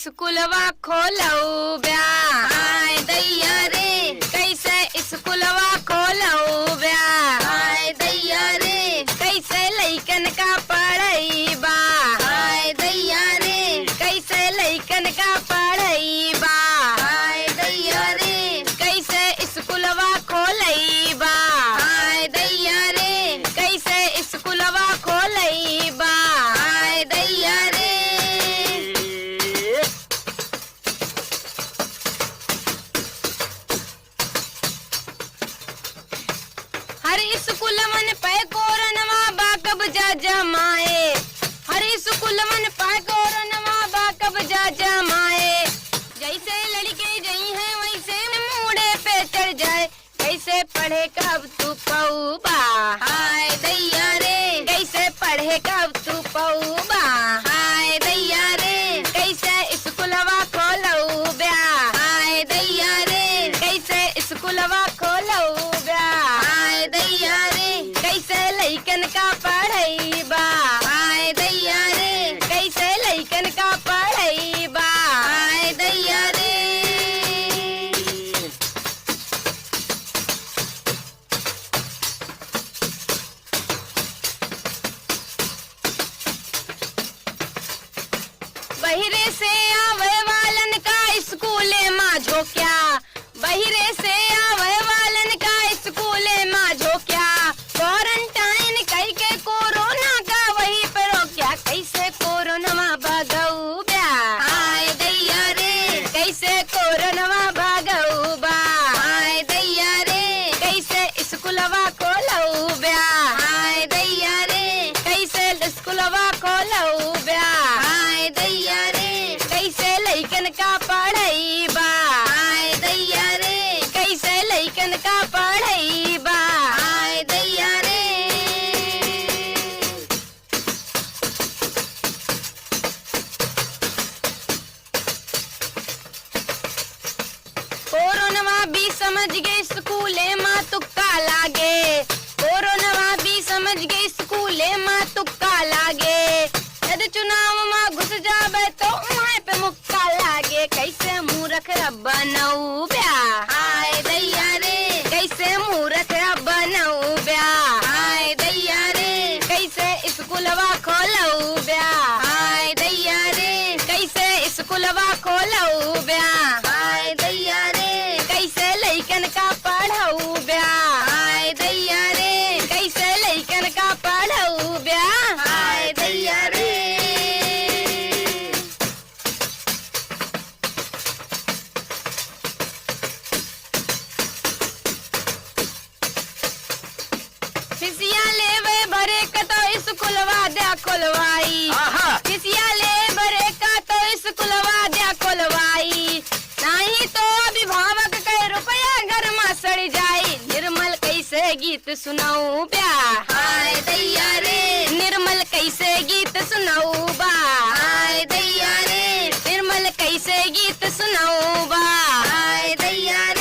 स्कूलवा खोलऊ ब्या। हाय दैया रे कैसे स्कूलवा खोलऊ ब्या। हाय दैया रे कैसे लइकन का पढ़ई बा। हाय दैया रे कैसे लइकन का पढ़ई बा। हाय दैया रे कैसे स्कूलवा खोलई बा। हाय दैया रे कैसे स्कूलवा खोलई बा। हाय दैया रे हर स्कूल मन पे कोरनवा बा कब्जा जमाए। हर स्कूल मन पे कोरनवा बा कब्जा जमाए। जैसे लड़के गई है वैसे मूड़े पे चढ़ जाए। कैसे पढ़े कब तू पऊबा। हाय दैया रे कैसे पढ़े कब तू पऊबा। हाय दैया रे कैसे स्कूलवा खोलऊ ब्या। हाय दैया रे कैसे स्कूलवा खोलऊ ब्या। हाय दैया रे कैसे लइकन का पढ़ई बा। हाय दैया रे कैसे लइकन का पढ़ई बा। हाय दैया रे बहिरे से आवे वालन का स्कूले माँ झोंक्या। बहिरे से आवे वालन का स्कूले माँ झोंक्या। क्वारंटाइन कई के कोरोना का वही पे रोक्या। कैसे कोरोना भागऊ ब्या। हाय दैया रे कैसे कोरोना भागऊ बा। हाय दैया रे कैसे स्कूलवा खोलऊ ब्या। हाय दैया रे कैसे स्कूलवा खोलऊ ब्या। हाय दैया रे कैसे लइकन का पढ़ई बा। हाय दैया रे कैसे लइकन का पढ़ई बा। हाय दैया रे कोरोना भी समझ गए स्कूले माँ तुक्का लागे। कोरोना भी समझ गए स्कूले माँ तुक्का लागे। यदि चुनाव में घुस जाबे तो वहाँ पे मुक्का लागे। कैसे मूर्ख बनऊ ब्या। हाय दैया रे कैसे मूर्ख बनऊ ब्या। हाय दैया रे कैसे स्कूलवा खोलऊ ब्या। हाय दैया रे कैसे स्कूलवा खोलऊ ब्या। हाय दैया रे कैसे लइकन का पढ़ऊ ब्या। हाय दैया रे कैसे लइकन का पढ़ऊ ब्या। हाय दैया रे फिसिया लेवे भरे का तो स्कूलवा दे खोलवाई। फिसिया ले भरे का तो स्कूलवा दे खोलवाई। नहीं तो अभिभावक के रुपया घर में सड़ जाई। निर्मल कैसे गीत सुनाऊ ब्या। हाय दैया रे निर्मल कैसे गीत सुनाऊ बा। हाय दैया रे निर्मल कैसे गीत सुनाऊ बा। हाय दैया